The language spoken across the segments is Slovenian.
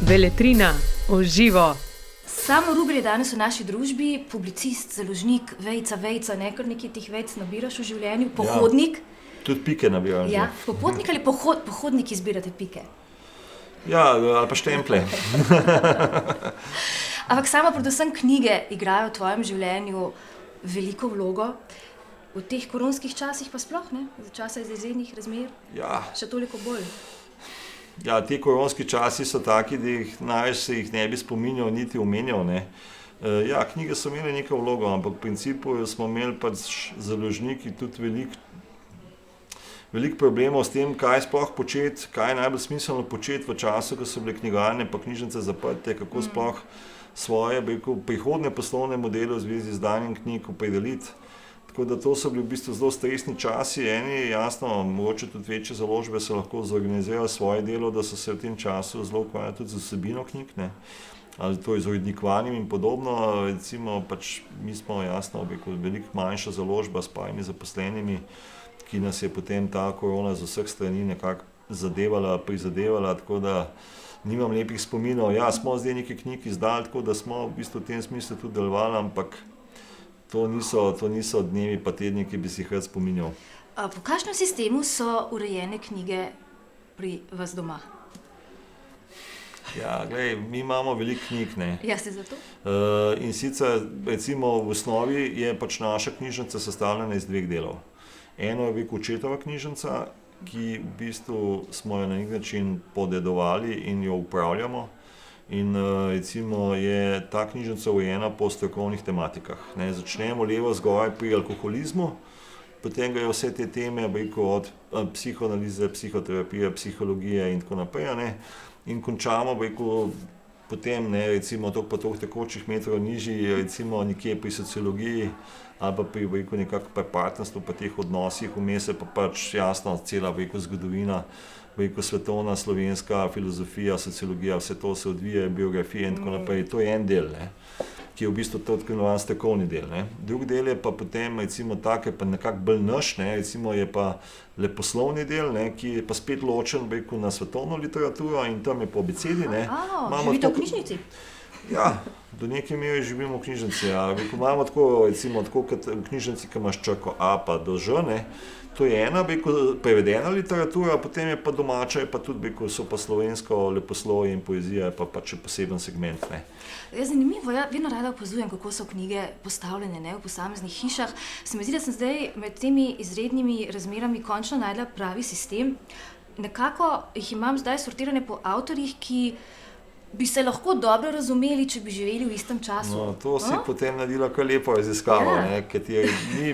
Beletrina v živo. Samo Rubelj je danes v naši družbi, publicist, založnik, vejca, ne, kar nekaj teh vejc nabiraš v življenju, pohodnik. Ja, tudi pike nabiraš. Ja, popotnik ali pohodnik izbirate pike? Ja, ali pa štemplje. Ampak samo predvsem knjige igrajo v tvojem življenju veliko vlogo. V teh koronskih časih pa sploh, ne? Za časa izrednih razmer, Ja. še toliko bolj. Ja, ti koronski časi so taki, da se jih ne bi spominjal, niti omenjal, ne. Ja, knjige so imele neko vlogo, ampak v principu smo imeli pač založniki tudi veliko problemov s tem, kaj sploh početi, kaj je najbolj smiselno početi v času, ko so bile knjigarne pa knjižnice zaprte, kako sploh svoje prihodnje poslovne modele v zvezi z izdanjem knjig opredeliti. Tako da to so bili v bistvu zelo stresni časi, eni, jasno, mogoče tudi večje založbe so lahko zorganizirali svoje delo, da so se v tem času zelo ukvarjali tudi z vsebino knjig, ne, ali to z urednikovanjem in podobno. Recimo pač mi smo, jasno, veliko manjša založba s parimi zaposlenimi, ki nas je potem ta korona z vseh strani nekako prizadevala, tako da nimam lepih spominov. Ja, smo zdaj nekaj knjig izdali, tako da smo v bistvu v tem smislu tudi delovali, ampak to niso dnevi pa tedni, ki bi si jih rad spominjal. Po kakšnem sistemu so urejene knjige pri vas doma? Ja, glej, mi imamo veliko knjig, ne. Ja, ste za to? In sicer, recimo v osnovi je pač naša knjižnica sestavljena iz dveh delov. Eno je očetova knjižnica, ki v bistvu smo jo na nek način podedovali in jo upravljamo. In recimo je ta knjižnica urejena po strokovnih tematikah, ne. Začnemo levo zgoraj pri alkoholizmu, potem grejo vse te teme, od psihoanalize, psihoterapije, psihologije in tako naprej, ne. In končamo, potem, ne, recimo toliko tekočih metrov nižji, recimo nekje pri sociologiji ali pa pri nekako pri partnerstvu pa teh odnosih, vmes je pa pač jasno cela zgodovina, svetovna, slovenska filozofija, sociologija, vse to se odvija, biografije in tako naprej. To je en del, ne, ki je v bistvu tako imenovan strokovni del, ne. Drugi del je pa potem recimo tak, je pa nekako bolj naš, ne, recimo je pa leposlovni del, ne, ki je pa spet ločen, na svetovno literaturo in tam je po abecedi, ne. Živite v knjižnici? Ja, do neke mere živimo v knjižnici, ja. Imamo tako, recimo, tako kot v knjižnici, ki imaš črko A pa do Ž, ne. To je ena, prevedena literatura, potem je pa domača, je pa tudi, so pa slovensko leposlovje in poezija, je pa pač poseben segment, ne. Ja, zanimivo, ja, vedno rada opazujem, kako so knjige postavljene, ne, v posameznih hišah. Se mi zdi, da sem zdaj med temi izrednimi razmerami končno našla pravi sistem. Nekako jih imam zdaj sortirane po avtorjih, ki bi se lahko dobro razumeli, če bi živeli v istem času. No, to si potem naredila kar lepo raziskavo, ne, ker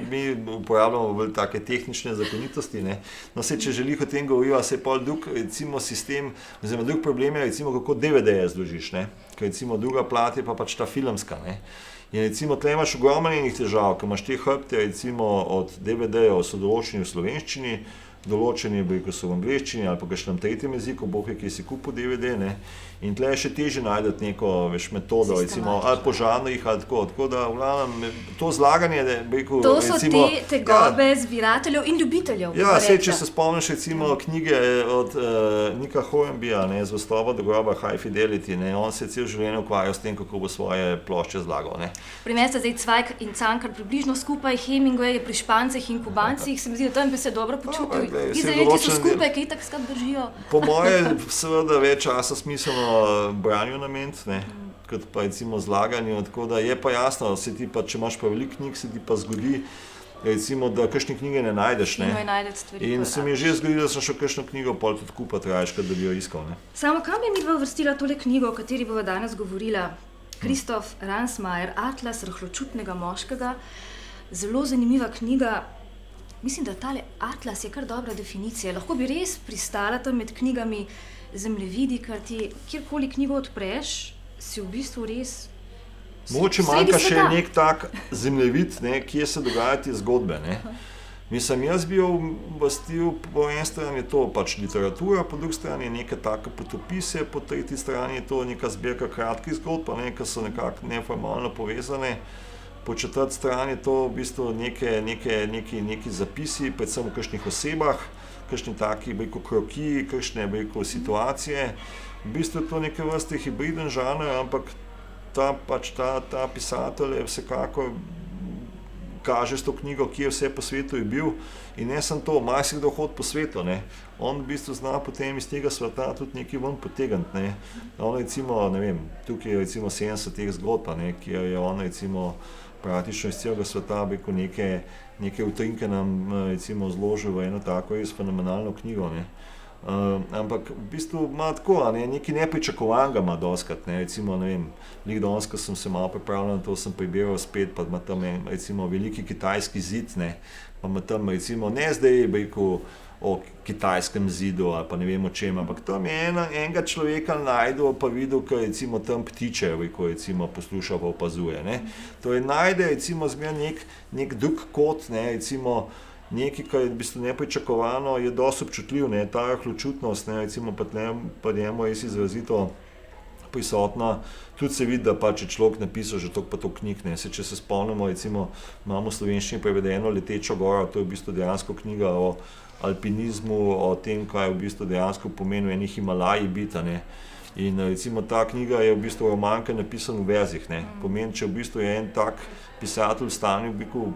mi uporabljamo bolj take tehnične zakonitosti, ne. No, saj, če želi o tem govoriva, se je pol drug, recimo, sistem, oziroma drug problem je, recimo, kako DVD-je zložiš, ne. Ker recimo druga plat je pa pač ta filmska, ne. In recimo tle imaš ogromno enih težav, ker imaš te hrbte, recimo, od DVD-jev so določeni v slovenščini, določeni so v angleščini ali pa kakšnem tretjem jeziku, bog ve, kje si kupil DVD, ne. In tle je še težje najti neko, metodo, recimo, ali po žanrih ali tako da, v glavnem, to zlaganje, recimo... To so te tegobe zbirateljev in ljubiteljev. Ja, saj, če se spomniš, recimo, knjige od Nika Hornbya, ne, Z vestoba do groba, High Fidelity, ne, on se je cel življenje ukvarjal s tem, kako bo svoje plošče zlagal, ne. Pri meni sta zdaj Cvajg in Cankar približno skupaj, Hemingway je pri Špancih in Kubancih, se mi zdi, da tam bi se dobro počutil. Izraelci so skupaj, ki itak skrb držijo. Po moje seveda več časa smiselno branju nameniti, ne, kot pa recimo zlaganju, tako da je pa jasno, se ti pa, če imaš pa veliko knjig, se ti pa zgodi, recimo, da kakšne knjige ne najdeš, ne. In se mi je že zgodilo, da sem šel kakšno knjigo pol tudi kupiti raje, kot da bi jo iskal, ne. Samo kam je midva uvrstila tole knjigo, o kateri bova danes govorila? Christoph Ransmayr, Atlas rahločutnega moškega. Zelo zanimiva knjiga. Mislim, da tale atlas je kar dobra definicija. Lahko bi res pristala tam med knjigami zemljevidi, ker ti kjerkoli knjigo odpreš, si v bistvu res mogoče manjka še nek tak zemljevid, ne, kje se dogajajo te zgodbe, ne. Mislim, jaz bi jo uvrstil, po eni strani je to pač literatura, po drugi strani je neke take potopise, po tretji strani je to neka zbirka kratkih zgodb, ne, ki so nekako neformalno povezane. Po četrti strani je to v bistvu neki zapisi, predvsem o kakšnih osebah, kakšni taki, kroki, kakšne, situacije. V bistvu je to neke vrste hibriden žanr, ampak ta pisatelj je vsekakor kaže s to knjigo, kje vse po svetu je bil in ne samo to, marsikdo hodi po svetu, ne. On v bistvu zna potem iz tega sveta tudi nekaj ven potegniti, ne. On recimo, ne vem, tukaj je recimo 70 teh zgodb, ne, kjer je on recimo praktično iz celega sveta neke utrinke nam recimo zložil v eno tako res fenomenalno knjigo, ne. Ampak v bistvu ima tako, ne, nekaj nepričakovanega ima dostikrat, ne, recimo, ne vem, danes, ko sem se malo pripravljal na to, sem prebiral spet, pa ima tam recimo veliki kitajski zid, ne, pa ima tam recimo, ne zdaj bi rekel o kitajskem zidu ali pa ne vem o čem, ampak tam je enega človeka najdel pa videl, ki recimo tam ptiče, recimo posluša pa opazuje, ne. To je najde recimo zmeraj nek drug kot, ne, recimo nekaj, kar je v bistvu nepričakovano, je dosti občutljiv, ne, ta rahločutnost, ne, recimo pa njemu je izrazito prisotna, tudi se vidi, da pač je človek napisal že toliko pa toliko knjig, ne, če se spomnimo, recimo imamo v slovenščini prevedeno Letečo goro, to je v bistvu dejansko knjiga o alpinizmu, o tem, kaj je v bistvu dejansko pomeni v eni Himalaji biti, ne. In recimo ta knjiga je v bistvu roman, ki je napisan v verzih, ne. Pomeni, če v bistvu je en tak pisatelj v stanju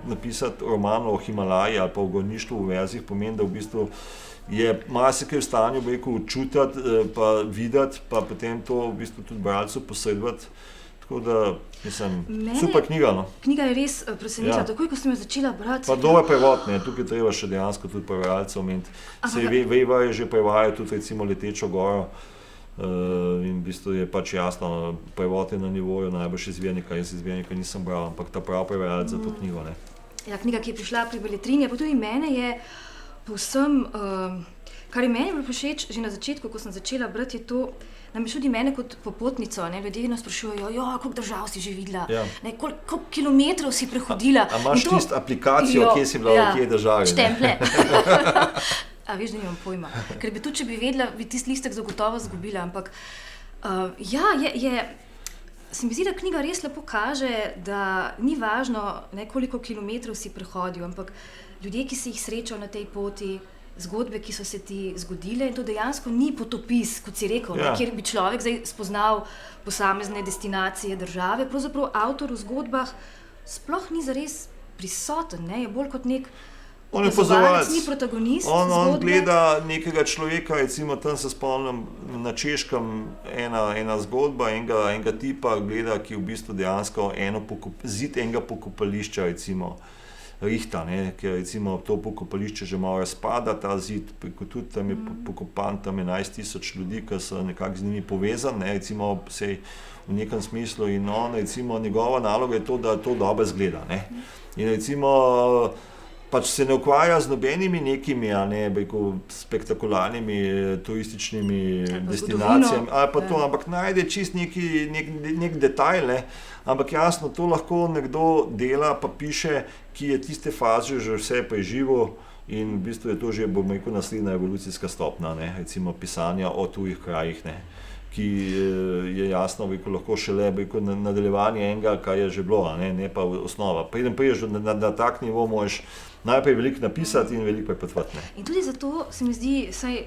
napisati roman o Himalaji ali pa o gorništvu v verzih, pomeni, da v bistvu je marsikaj v stanju, bi rekel, čutiti, pa videti, pa potem to v bistvu tudi bralcu posredovati. Tako da, mislim, super knjiga, no. Knjiga je res preseneča, takoj, ko sem jo začela brati. Pa dober prevod, ne, tukaj treba še dejansko tudi prevajalcev omeniti. Vejva je že prevajal tudi recimo Letečo goro, in v bistvu je pač jasno, prevod je na nivoju najboljši izvirnika, jaz izvirnika nisem bral, ampak ta prav prevajalec za to knjigo, ne. Ja, knjiga, ki je prišla pri Beletrini, pa tudi mene je povsem, kar je meni bilo všeč že na začetku, ko sem začela brati, je to, namreč tudi mene kot popotnico, ne, ljudje nas sprašujejo, koliko držav si že videla, ne, koliko kilometrov si prehodila. A imaš tisto aplikacijo, kje si bila, v kje državi? Štemplje. A veš, da nimam pojma, ker bi tudi, če bi vedela, bi tisti listek zagotovo zgubila, ampak se mi zdi, da knjiga res lepo kaže, da ni važno, ne, koliko kilometrov si prehodil, ampak ljudje, ki si jih srečal na tej poti, zgodbe, ki so se ti zgodile, in to dejansko ni potopis, kot si rekel, kjer bi človek zdaj spoznal posamezne destinacije države, pravzaprav avtor v zgodbah sploh ni zares prisoten, ne, je bolj kot nek opazovalec, ni protagonist zgodbe. On gleda nekega človeka, recimo tam se spomnim na Češkem ena zgodba, enega tipa gleda, ki v bistvu dejansko zid enega pokopališča recimo rihta, ne, ker recimo to pokopališče že malo razpada, ta zid, tudi tam je pokopan, tam je 11,000 ljudi, ki so nekako z njimi povezani, ne, recimo vsej v nekem smislu, in on recimo njegova naloga je to, da to dobro izgleda, ne. In recimo pač se ne ukvarja z nobenimi nekimi, spektakularnimi turističnimi destinacijami, ali pa to, ampak najde čist nek detajl, ne, ampak jasno, to lahko nekdo dela, pa piše, ki je tiste faze že vse preživel in v bistvu je to že, bom rekel, naslednja evolucijska stopnja, ne, recimo pisanja o tujih krajih, ne, ki je jasno, lahko šele nadaljevanje enega, kar je že bilo, ne pa osnova. Preden prideš na tak nivo, moraš najprej veliko napisati in veliko prepotovati. In tudi zato se mi zdi, saj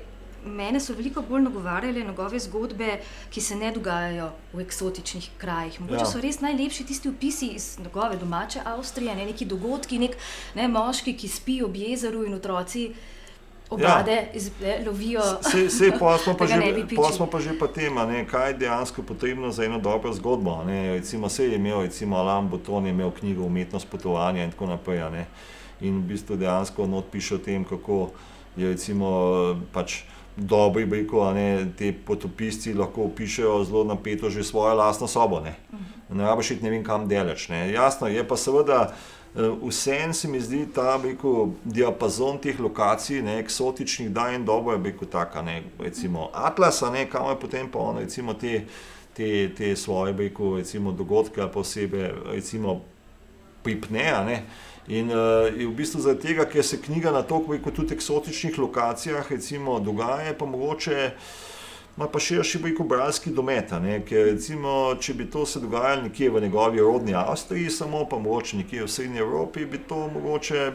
mene so veliko bolj nagovarjale njegove zgodbe, ki se ne dogajajo v eksotičnih krajih. Mogoče so res najlepši tisti opisi iz njegove domače Avstrije, neki dogodki, ne, moški, ki spi ob jezeru in otroci obade lovijo, Pol smo pa že pa tem, kaj je dejansko potrebno za eno dobro zgodbo. Recimo je imel, Alain Botton je imel knjigo Umetnost potovanja in tako naprej. In v bistvu dejansko not piše o tem, kako je recimo pač dobri, bi rekel, te potopisci lahko opišejo zelo napeto že svojo lastno sobo. Ne rabiš iti ne vem kam daleč. Jasno, je pa seveda vseeno se mi zdi ta, bi rekel, diapazon teh lokacij, eksotičnih, da en dobro je, bi rekel, taka, recimo Atlas, kam je potem pa on recimo te svoje, bi rekel, recimo dogodke ali pa osebe recimo pripne, in je v bistvu zaradi tega, ker se knjiga na toliko, bi rekel, tudi eksotičnih lokacijah recimo dogaja, pa mogoče ima pa širši, bi rekel, bralski domet, ker recimo, če bi to se dogajalo nekje v njegovi rodni Avstriji samo, pa mogoče nekje v Srednji Evropi, bi to mogoče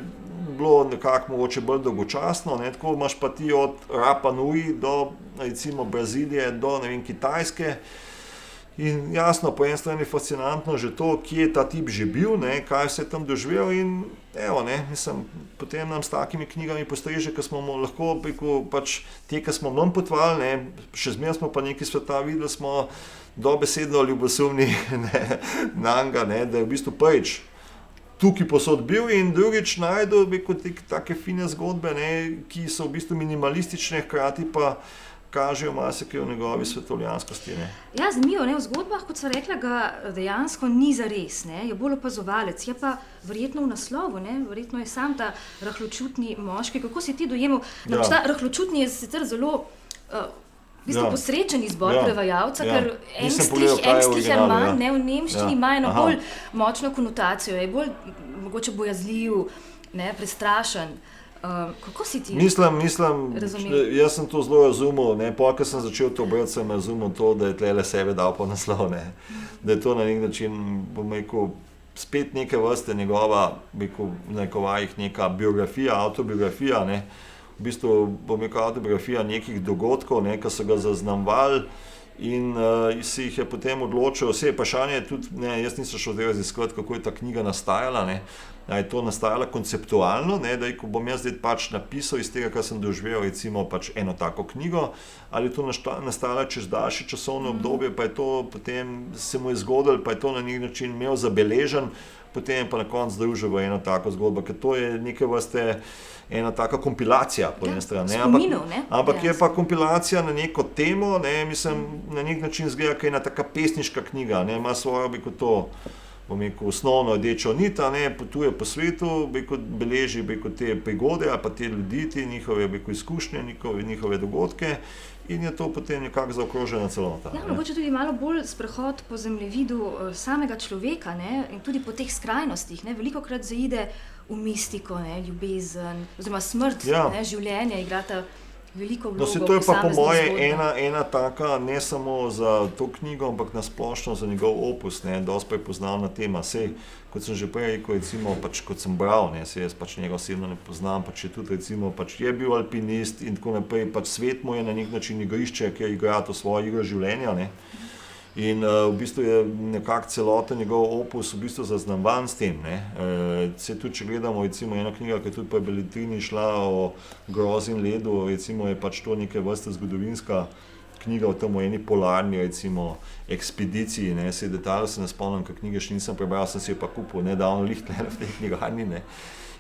bilo nekako mogoče bolj dolgočasno, ne, tako imaš pa ti od Rapa Nui do recimo Brazilije, do ne vem, Kitajske. In jasno, po eni strani je fascinantno že to, kje je ta tip že bil, ne, kaj vse tam doživel in evo, ne, mislim, potem nam s takimi knjigami postreže, ker smo lahko preko pač te, ki smo manj potovali, ne, še zmeraj smo pa nekaj sveta videli, smo dobesedno ljubosumni nanga, ne, da je v bistvu prvič tukaj posod bil in drugič najdel take fine zgodbe, ne, ki so v bistvu minimalistične, hkrati pa kažejo marsikaj o njegovi svetovljanskosti. Ne. Ja, zanimivo, ne, v zgodbah, kot sva rekla, ga dejansko ni zares, ne, je bolj opazovalec, je pa verjetno v naslovu, ne, verjetno je sam ta rahločutni moški. Kako si ti dojemal? Ja. Ta rahločutni je sicer zelo v bistvu posrečen izbor prevajalca, ker Engstlich Hermann, ne, v nemščini ima eno bolj močno konotacijo, je bolj mogoče bojazljiv, ne, prestrašen. Kako si ti razumel? Jaz sem to zelo razumel, ne, ko sem začel to brati, sem razumel to, da je tlele sebe dal po naslov, ne, da je to na nek način, bom rekel, spet neke vrste njegova, v narekovajih neka biografija, autobiografija, ne, v bistvu bom rekel autobiografija nekih dogodkov, ne, ki so ga zaznamovali in si jih je potem odločil, vse je vprašanje tudi, ne, jaz nisem šel zdaj raziskovati, kako je ta knjiga nastajala, ne, da je to nastajala konceptualno, ne, da ko bom jaz zdaj pač napisal iz tega, kar sem doživel, recimo pač eno tako knjigo, ali je to nastajala čez daljše časovno obdobje, pa je to potem se mu je zgodilo, pa je to na nek način imel zabeležen, potem je pa na koncu združil v eno tako zgodbo, ker to je neke vrste ena taka kompilacija po eni strani. Ampak je pa kompilacija na neko temo, ne, mislim, na nek način zgleda, kaj je ena taka pesniška knjiga, ne, ima svojo, bi kot to, bom rekel, osnovno rdečo nit, ne, potuje po svetu, bi kot beleži, bi kot te prigode, ali pa te ljudi, te njihove, bi kot izkušnje, njihove dogodke in je to potem nekako zaokrožena celota. Ja, mogoče tudi malo bolj sprehod po zemljevidu samega človeka, ne, in tudi po teh skrajnostih, ne, velikokrat zaide v mistiko, ne, ljubezen, oziroma smrt, ne, življenje igrata veliko vlogo. No, to je pa po moje ena taka, ne samo za to knjigo, ampak nasplošno za njegov opus, ne, dosti prepoznavna tema. Sej, kot sem že prej rekel, recimo, pač, kot sem bral, ne, sej jaz pač njega osebno ne poznam, pač je tudi recimo, pač je bil alpinist in tako naprej, pač svet mu je na nek način igrišče, kjer igra to svojo igro življenja, ne. In v bistvu je nekako celoten njegov opus v bistvu zaznamovan s tem, ne. Se tudi, če gledamo recimo eno knjigo, ki je tudi po Belletrini šla o grozi in ledu, recimo je pač to neke vrste zgodovinska knjiga o tem eni polarni recimo ekspediciji, ne, se detajlov se ne spomnim, ker knjige še nisem prebral, sem si jo pa kupil nedavno lihtne v tej knjigarni, ne.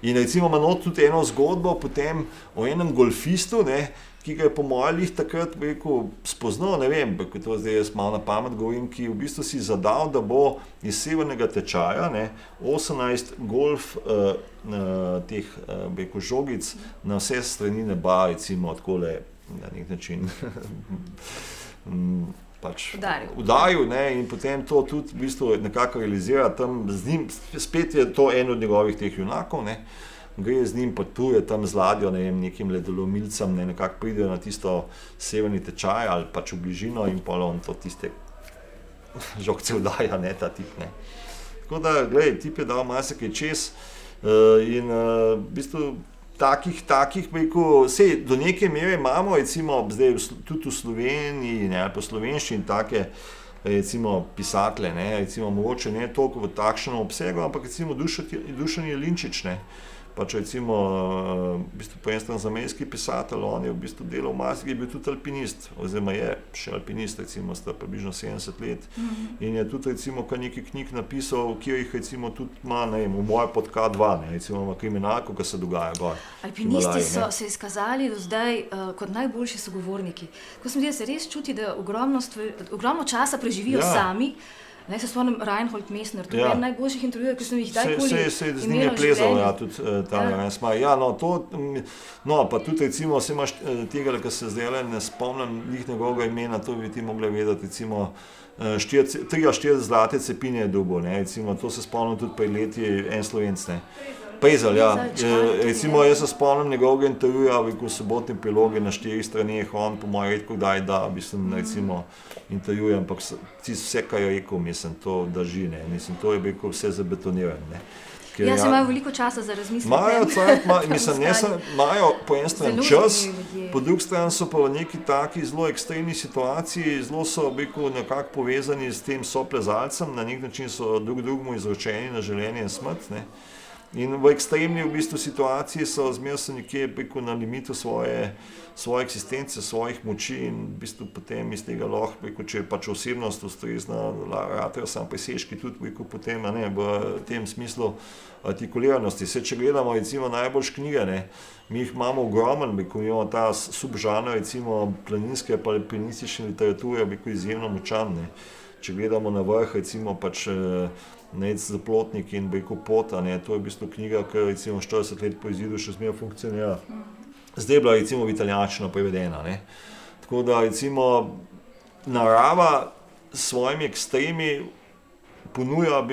In recimo ima not tudi eno zgodbo potem o enem golfistu, ne, ki ga je po mojem takrat rekel, spoznal, ne vem, to zdaj jaz malo na pamet govorim, ki v bistvu si zadal, da bo iz severnega tečaja, ne, 18 golf teh rekel, žogic na vse strani neba, recimo takole na nek način pač udaril, ne, in potem to tudi v bistvu nekako realizira tam z njim, spet je to en od njegovih teh junakov, ne, gre z njim, potuje tam z ladjo, ne vem, nekim ledolomilcem, ne, nekako pridejo na tisto severni tečaj ali pač v bližino in pol on to tiste žogce udaja, ne, ta tip, ne. Tako da, glej, tip je dal marsikaj čez in v bistvu takih, rekel, sej do neke mere imamo, recimo, zdaj tudi v Sloveniji, ne, ali po slovenščini take, recimo, pisatelje, ne, recimo, mogoče ne toliko v takšnem obsegu, ampak recimo Dušan Jelinčič, ne, pač recimo, v bistvu po eni strani zamejski pisatelj, on je v bistvu delal marsikaj, je bil tudi alpinist, oziroma je še alpinist, recimo, sta približno 70 let in je tudi recimo kar nekaj knjig napisal, kjer jih recimo tudi ima, ne vem, v moje pod K2, ne, recimo ima kriminalko, ki se dogaja gor. Alpinisti so se izkazali do zdaj kot najboljši sogovorniki. Ko sem videla, se res čuti, da ogromno časa preživijo sami. Ne, se spomnim Reinhold Messner, to je en najboljših intervjujev, ki sem jih dajkoli z njim je plezal, ja, tudi ta Reinhold. Ja, no, to, no, pa tudi recimo, se imaš tega, ki se zdaj ne spomnim njih njegovega imena, to bi ti mogli vedeti, recimo 3-4 zlate cepine je dobil, ne, recimo, to se spomnim tudi pred leti en Slovenc, ne. Prezelj, ja. Recimo, jaz se spomnim njegovega intervjuja v sobotni prilogi na 4 straneh, on po mojem redko kdaj da, mislim, recimo, intervjuje, ampak vse, kar je rekel, mislim, to drži, ne, mislim, to je rekel vse zabetoniran, ne. Ja, se imajo veliko časa za razmisliti. Imajo po eni strani čas, po drugi strani so pa v neki taki zelo ekstremni situaciji, zelo so nekako povezani s tem soplezalcem, na nek način so drugemu izročeni na življenje in smrt. Ne. In v ekstremni v bistvu situaciji so zmeraj so nekje na limitu svoje eksistence, svojih moči in v bistvu potem iz tega lahko, če je pač osebnost ustrezna, ratejo sam presežki tudi potem v tem smislu artikuliranosti. Če gledamo recimo najboljš knjige, ne, mi jih imamo ogromen, imamo ta subžanr recimo planinske pa alpinistične literature, izjemno močan. Ne. Če gledamo na vrh, recimo pač Nec Zaplotnik in Pot, to je v bistvu knjiga, ki recimo 40 let po izidu še zmeraj funkcionira. Zdaj je bila recimo v italijanščino prevedena. Ne. Tako da recimo narava s svojimi ekstremi ponuja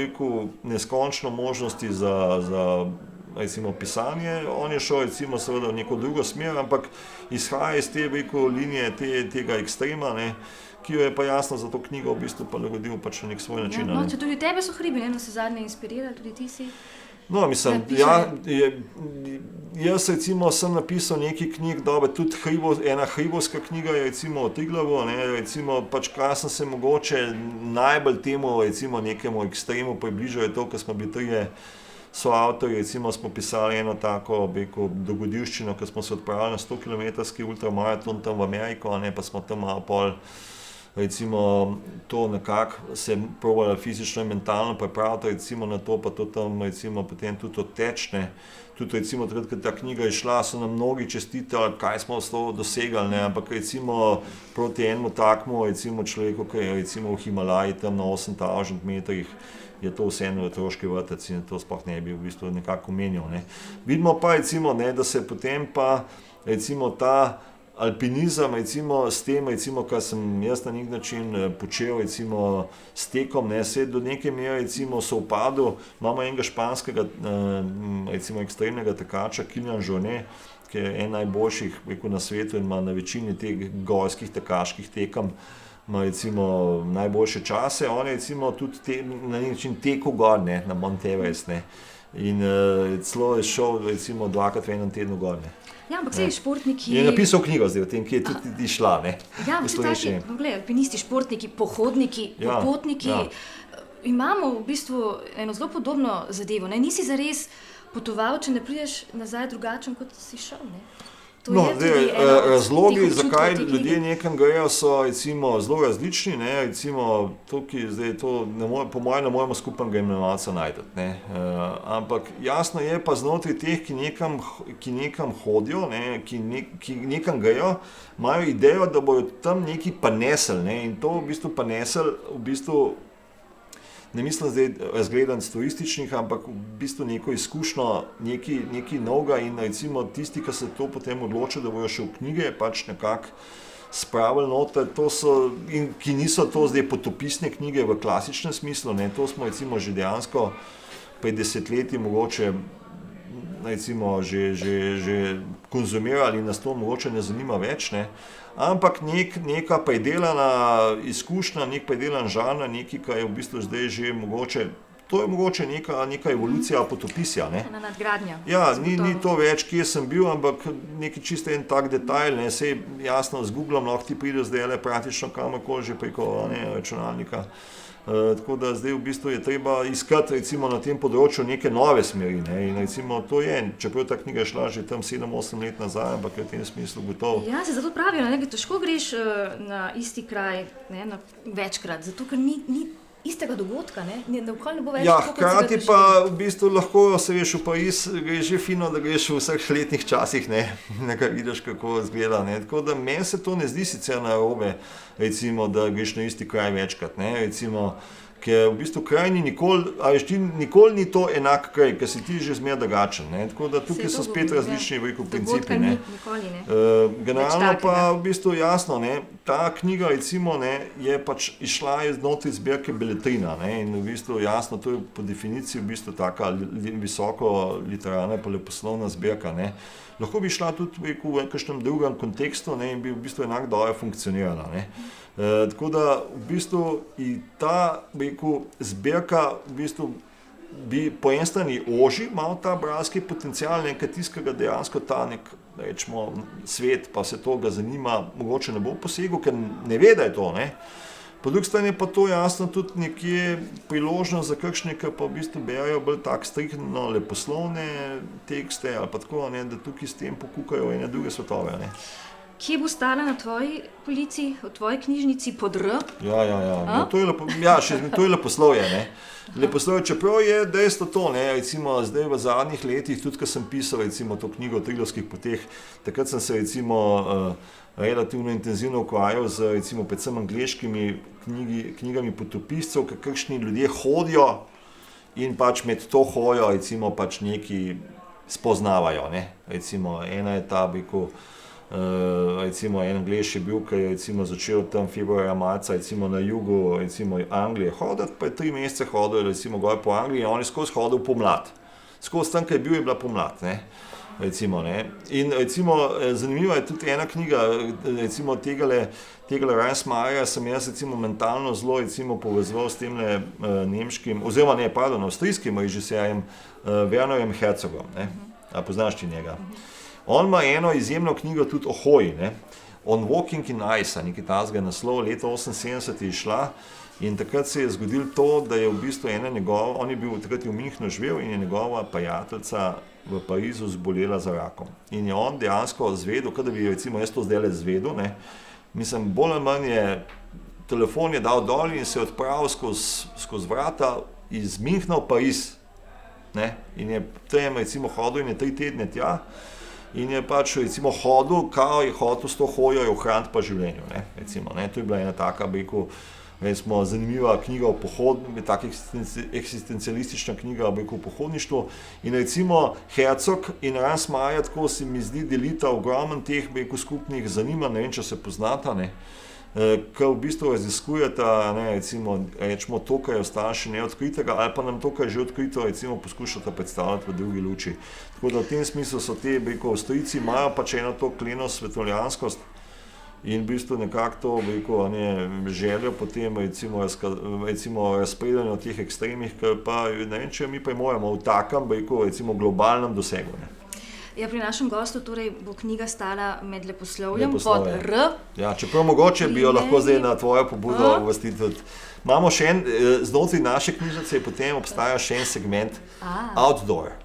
neskončno možnosti za recimo pisanje. On je šel recimo seveda v neko drugo smer, ampak izhaja iz te linije tega ekstrema, ne, ki jo je pa jasno za to knjigo v bistvu pa nagodil pač na nek svoj način. Ja, tudi tebe so hribi, na vse zadnje inspirirali, tudi ti si. No, mislim, jaz recimo sem napisal nekaj knjig, tudi ena hribovska knjiga je recimo o Triglavu, recimo pač kar sem se mogoče najbolj temu recimo nekemu ekstremu približal je to, ko smo bili trije soavtorji, recimo smo pisali eno tako dogodivščino, ko smo se odpravili na 100-kilometrski ultramaraton tam v Ameriko, pa smo tam malo pol recimo to nekako se probali fizično in mentalno pripraviti recimo na to, pa to tam recimo potem tudi odtečne. Tudi recimo takrat, ko ta knjiga je šla, so nam mnogi čestitali, kaj smo s to dosegali, ne, ampak recimo proti enemu takmu recimo človeku, ki je recimo v Himalaji tam na 8000 metrih, je to vseeno otroški vrtec in to sploh ne bi v bistvu nekako omenil. Ne. Vidimo pa recimo, ne, da se potem pa recimo ta alpinizem, recimo s tem, recimo, kar sem jaz na nek način počel, recimo s tekom, ne, se do neke mere recimo sovpadel. Imamo enega španskega, recimo ekstremnega tekača, Kilian Jornet, ki je en najboljših na svetu in ima na večini teh gorskih tekaških tekem, ima recimo najboljše čase. On je recimo tudi na nek način tekel gor, ne, na Mount Everest, ne. In celo je šel recimo 2krat v enem tednu gor, ne. Ja, ampak sej športniki... Je napisal knjigo zdaj o tem, ki je tudi šla, ne. Ja, ampak taki, alpinisti, športniki, pohodniki, popotniki, imamo v bistvu eno zelo podobno zadevo, ne. Nisi zares potoval, če ne prideš nazaj drugačen, kot si šel, ne. Razlogi, zakaj ljudje nekam grejo, so recimo zelo različni, ne, recimo tukaj zdaj to, po mojem ne moremo skupnega imenovalca najti, ne, ampak jasno je pa znotraj teh, ki nekam hodijo, ne, ki nekam grejo, imajo idejo, da bojo tam nekaj pa nesli, ne, in to v bistvu pa nesli, v bistvu ne mislim zdaj razgledanc turističnih, ampak v bistvu neko izkušnjo, nekaj novega in recimo tisti, ki se to potem odločijo, da bojo še v knjige, pač nekako spravili noter, to so, in ki niso to zdaj potopisne knjige v klasičnem smislu, ne, to smo recimo že dejansko pred desetletji mogoče recimo že konzumirali in nas to mogoče ne zanima več, ne. Ampak neka predelana izkušnja, nek predelan žanr, nekaj, kar je v bistvu zdaj že mogoče, to je mogoče neka evolucija potopisja, ne. Ena nadgradnja. Ja, ni to več, kje sem bil, ampak neki čisto en tak detajl, ne, sej jasno z Googlom lahko ti pride zdajle praktično kamorkoli že preko računalnika. Tako da zdaj v bistvu je treba iskati recimo na tem področju neke nove smeri, ne, in recimo to je, čeprav ta knjiga je šla že tam 7-8 let nazaj, ampak je v tem smislu gotovo. Ja, se zato pravijo, ne, težko greš na isti kraj, ne, večkrat, zato ker ni istega dogodka, ne, nikoli ne bo več tako, kot si ga hkrati pa v bistvu lahko se veš v Pariz, greš že fino, da greš v vseh letnih časih, ne, nekaj vidiš, kako izgleda, ne, tako da meni se to ne zdi sicer narobe, recimo, da greš na isti kraj večkrat, ne, recimo, ker v bistvu kraj ni nikoli ni to enak kraj, ker si ti že zmeraj drugačen, ne, tako da tukaj so spet različni principi, ne. Generalno pa v bistvu jasno, ne, ta knjiga recimo, ne, je pač išla znotraj zbirke Beletrina, ne, in v bistvu jasno, to je po definiciji v bistvu taka visoko literarna pa leposlovna zbirka, ne. Lahko bi šla tudi v kakšnem drugem kontekstu, ne, in bi v bistvu enako dobro funkcionirala, ne. Tako da v bistvu ta zbirka v bistvu bi po eni strani oži malo ta bralski potencial, nekaj tistega dejansko ta nek, rečemo, svet, pa se to ga zanima, mogoče ne bo posegel, ker ne ve, da je to, ne. Po drugi strani pa to jasno tudi nekje priložnost za kakšne, ki pa v bistvu berejo bolj tak striktno leposlovne tekste ali pa tako, ne, da tukaj s tem pokukajo ene druge svetove, ne. Kje bo stala na tvoji polici, v tvoji knjižnici pod R? Ja. No, to je leposlovje, ne. Leposlovje, čeprav je dejstvo to, ne, recimo zdaj v zadnjih letih, tudi ko sem pisal recimo to knjigo o Triglavskih poteh, takrat sem se recimo relativno intenzivno ukvarjal z recimo predvsem angleškimi knjigami potopiscev, kakšni ljudje hodijo in pač med to hojo recimo pač neki spoznavajo, ne. Recimo ena je ta, recimo en Anglež je bil, ki je recimo začel tam februarja, marca recimo na jugu recimo Anglije hoditi, pa je 3 mesece hodil recimo gor po Angliji in on je skozi hodil pomlad. Skozi tam, kaj je bil, je bila pomlad, ne. Recimo, ne. In recimo zanimiva je tudi ena knjiga, recimo tegale Ransmayerja sem jaz recimo mentalno zelo recimo povezoval s temle nemškim, oziroma ne, pardon, avstrijskim režiserjem Wernerjem Herzogom, ne. A poznaš ti njega? On ima eno izjemno knjigo tudi o hoji, ne. On Walking in Ice, nekaj takega naslov, leta 1978 je izšla in takrat se je zgodilo to, da je v bistvu on je bil takrat v Münchnu živel in je njegova prijateljica v Parizu zbolela za rakom. In je on dejansko zvedel, kot da bi recimo jaz to zdajle zvedel, ne. Mislim, bolj ali manj je telefon je dal dol in se je odpravil skozi vrata iz Münchna v Pariz, ne. In je tam recimo hodil in je 3 tedne tja. In je pač recimo hodil, kao je hotel s to hojo je ohraniti pa življenju, ne, recimo, ne, to je bila ena taka, bi rekel, recimo, zanimiva knjiga o taka eksistencialistična knjiga o pohodništvu in recimo Herzog in Ransmayer, tako se mi zdi, delita ogromen teh, bi rekel, skupnih zanimanj, ne vem, če se poznata, ne, ki v bistvu raziskujeta, ne, rečemo to, kar je ostalo še neodkritega, ali pa nam to, kar je že odkrito, recimo poskušata predstavljati v drugi luči. Tako da v tem smislu so te, bi rekel, Avstrijci imajo pač eno to kleno svetovljanskost in v bistvu nekako to, bi rekel, željo potem recimo razpredanju teh ekstremih, ker pa, ne vem, če mi pa moramo v takem, bi rekel, recimo globalnem dosegu, ne. Ja, pri našem gostu torej bo knjiga stala med leposlovjem pod R. Ja, čeprav mogoče bi jo lahko zdaj na tvojo pobudo uvrstiti tudi. Imamo še en, znotraj naše knjižnice potem obstaja še en segment outdoor.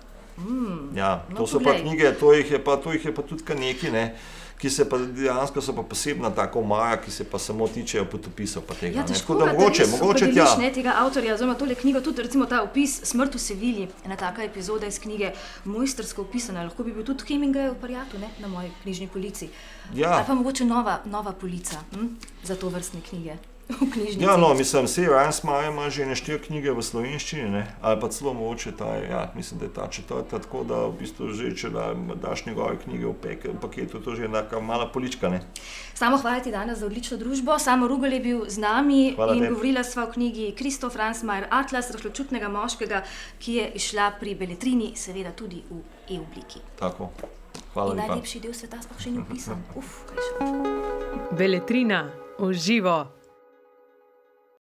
Ja, to so pa knjige, to jih je pa tudi kar nekaj, ne, ki se pa dejansko so pa posebna taka omara, ki se pa samo tičejo potopisov pa tega. Ja, težko ga opredeliš, ne, tega avtorja, oziroma tole knjigo, tudi recimo ta opis Smrt v Sevilji, ena taka epizoda iz knjige, mojstrsko opisana, lahko bi bil tudi Hemingwayjev Pariatu, ne, na moji knjižni polici. Ja. Ali pa mogoče nova polica za to vrstne knjige v knjižnici. Ja, no, mislim, Ransmayer ima že 4 knjige v slovenščini, ne, ali pa celo mogoče ta, ja, mislim, da je ta 4, tako da v bistvu že, če daš njegove knjige v paketu, to že je neka mala polička, ne. Samo hvala ti danes za odlično družbo, Samo Rugel je bil z nami in govorila sva o knjigi Christoph Ransmayr Atlas rahločutnega moškega, ki je izšla pri Beletrini, seveda tudi v e-obliki. Tako, hvala lepa. In najlepši del sveta sploh še ni opisan. Kaj še. Beletrina, v živo.